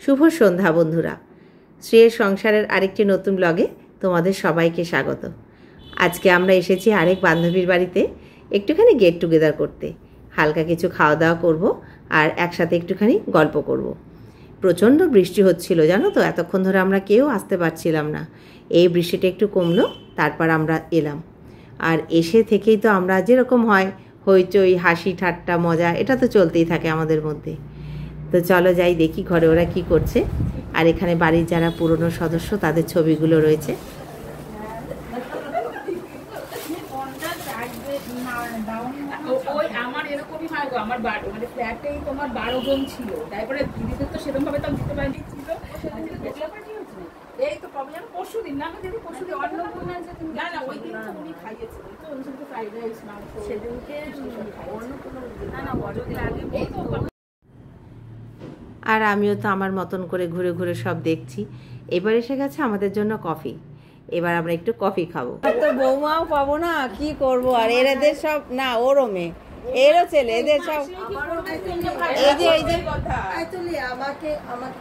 শুভ সন্ধ্যা বন্ধুরা। শ্রেয়ের সংসারের আরেকটি নতুন ব্লগে তোমাদের সবাইকে স্বাগত। আজকে আমরা এসেছি আরেক বান্ধবীর বাড়িতে একটুখানি গেট টুগেদার করতে। হালকা কিছু খাওয়া দাওয়া করব আর একসাথে একটুখানি গল্প করব। প্রচণ্ড বৃষ্টি হচ্ছিল জানো তো, এতক্ষণ ধরে আমরা কেউ আসতে পারছিলাম না। এই বৃষ্টিটা একটু কমলো, তারপর আমরা এলাম। আর এসে থেকেই তো আমরা যেরকম হয় হইচই, হাসি ঠাট্টা, মজা, এটা তো চলতেই থাকে আমাদের মধ্যে। তো চলো যাই দেখি ঘরে ওরা কি করছে। আর এখানে বাড়ির যারা পুরনো সদস্য তাদের ছবিগুলো রয়েছে। আমার এরকমই হয় গো, আমার মানে ফ্ল্যাটেই তোমার 12 জন ছিল, তারপরে দিদিদের তো সেরকম ভাবে তো দিতে পারিনি ছিল। এই তো প্রবলেম পরশুদিন না দিদি, পরশুদিন অন্নপূর্ণা যে তুমি না ওই দিন তো উনি খাইয়েছিল তো অনুসারে ফ্রাইড রাইস মাংস সেদিনকে অন্নপূর্ণা না বড়দিন আগে এই তো। আর আমিও তো আমার মতন করে ঘুরে ঘুরে সব দেখছি। এবার এসে গেছে আমাদের জন্য কফি। এবার আমরা একটু কফি খাবো। তো বৌমাও পাবো না, কি করব। আর এদের সব না, ওরও মেয়ে, এরও ছেলে, এদের সব এই যে অ্যাকচুয়ালি আমাকে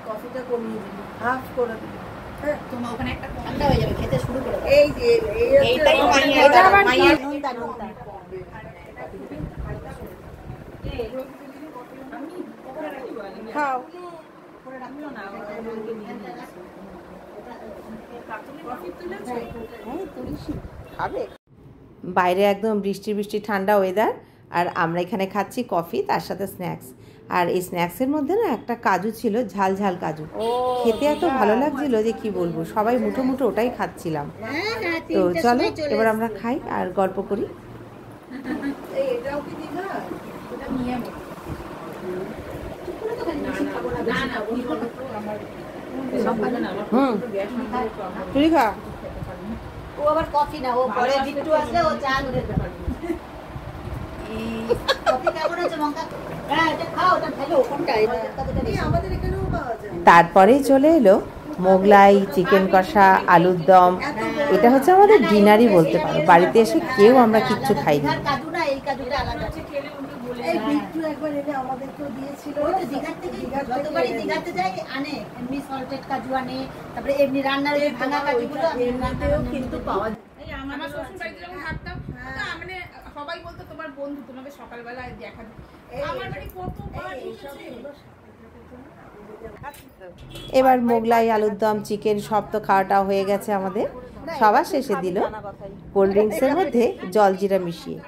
কফিটা কমিয়ে দিবি, হাফ করে দিবি। তোমার ওখানে একটা ঠান্ডা হয়ে যাবে, খেতে শুরু করে এই যে এইটাই এটা আবার কি নুনটা খাও। বাইরে একদম বৃষ্টি বৃষ্টি ঠান্ডা ওয়েদার, আর আমরা এখানে খাচ্ছি কফি, তার সাথে স্ন্যাক্স। আর এই স্ন্যাক্সের মধ্যে না একটা কাজু ছিল, ঝাল ঝাল কাজু। খেতে এত ভালো লাগছিল যে কি বলবো, সবাই মুঠো মুঠো ওটাই খাচ্ছিলাম। তো চলো এবার আমরা খাই আর গল্প করি। তুই খা। ও আবার কফি না, ও পরে বিট্টু আসলে ও চা করে দেবে। কফি কেমন আছে মঙ্কা? হ্যাঁ এটা খাও, এটা ভালো। কোনটা? আমাদের এখানেও পাওয়া যায়। তারপরেই চলে এলো মোগলাই, চিকেন কষা, আলুর দম। এটা হচ্ছে আমাদের ডিনারই বলতে পারো। বাড়িতে এসে কেউ আমরা কিচ্ছু খাইনি। কাজু না, এই কাজুটা আলাদা আছে। এই বিট্টু একবার এনে আমাদেরকেও দিয়েছিল। ওই তো দিঘার থেকে, যতবারই দিঘাতে যাই আনে, এমনি সল্টেড কাজু আনে, তারপরে এমনি রান্নার এই ভাঙা কাজুগুলো এমনিতেও কিন্তু পাওয়া যায়। এই আমার শ্বশুর বাড়িতে যখন থাকতাম না, মানে সবাই বলতো তোমার বন্ধু, তোমাকে সকালবেলায় দেখা যায়। আমার বাড়ি কতবার এসেছে। এবার মোগলাই, আলুর দম, চিকেন সব তো খাওয়াটা হয়ে গেছে আমাদের। সবার শেষে দিল কোল্ড ড্রিঙ্কসের মধ্যে জলজিরা মিশিয়ে।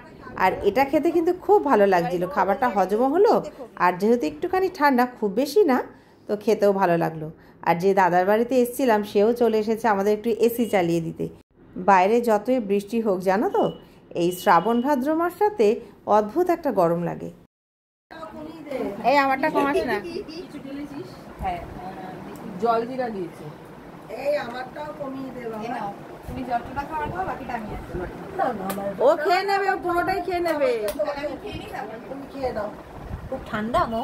আর এটা খেতে কিন্তু খুব ভালো লাগছিল, খাবারটা হজমও হলো। আর যেহেতু একটুখানি ঠান্ডা, খুব বেশি না, তো খেতেও ভালো লাগলো। আর যে দাদার বাড়িতে এসেছিলাম সেও চলে এসেছে আমাদের একটু এসি চালিয়ে দিতে। বাইরে যতই বৃষ্টি হোক জানো তো, এই শ্রাবণ ভাদ্র মাসটাতে অদ্ভুত একটা গরম লাগে। এই আমারটা কমাস না। হ্যাঁ, জল জিরা দিয়েছে। এই আমারটাও কমিয়ে দে বাবা। তুমি যতটা খাবার খাও বাকিটা আমি আসছি। ও খেয়ে নেবে, ও পুরোটাই খেয়ে নেবে। তুমি খেয়ে দাও। খুব ঠান্ডা মো।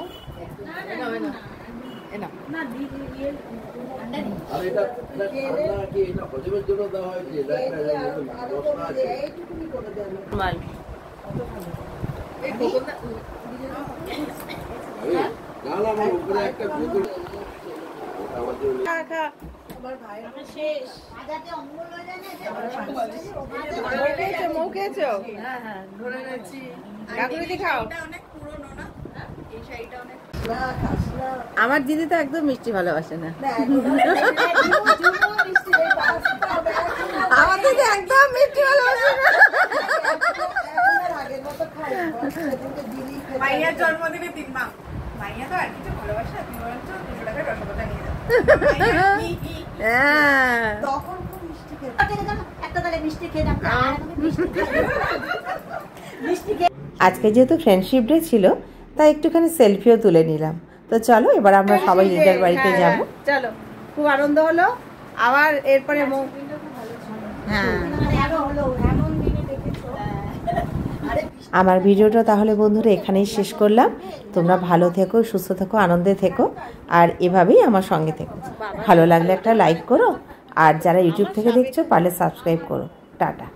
না দিদি ইয়ে ঠান্ডা নেই। আর এটা ঠান্ডা কি এটা হজমের জন্য দেওয়া হয় যে এইটুকুনি করে দেন। এই বোতলটা না না আমার উপরে একটা বোতল খা খা। আমার ভাই শেষ আজাতে অম্বল হয়ে যায় না, মৌ খেয়েছো? হ্যাঁ হ্যাঁ ধরে গেছি। কাকুরিদি খাও। এটা অনেক পুরনো না, এই শাড়িটা অনেক না খাস না। আমার দিদি তো একদম মিষ্টি ভালোবাসে না। আমার দিদি একদম মিষ্টি ভালোবাসে না। মাইয়ার জন্মদিনে 3 মাস। মাইয়া তো আর কিছু ভালোবাসে না, তুমি বলছো 200 টাকা রসগোল্লা নিয়ে যাও। হ্যাঁ, তখন খুব মিষ্টি খেতে একটা তাহলে মিষ্টি খেয়ে দাও। মিষ্টি খেয়ে আজকে যেহেতু ফ্রেন্ডশিপ ডে ছিল, তাই একটুখানি সেলফিও তুলে নিলাম। তো চলো এবার আমরা সবাই নিজের বাড়িতে যাব। চলো, খুব আনন্দ হলো। আবার এরপরে হ্যাঁ আরো হলো এমন দিনে দেখেছো। আরে আমার ভিডিওটা তাহলে বন্ধুরা এখানেই শেষ করলাম। তোমরা ভালো থেকো, সুস্থ থেকো, আনন্দে থেকো, আর এভাবেই আমার সঙ্গে থেকো। ভালো লাগলে একটা লাইক করো, আর যারা ইউটিউব থেকে দেখছো পারলে সাবস্ক্রাইব করো। টাটা।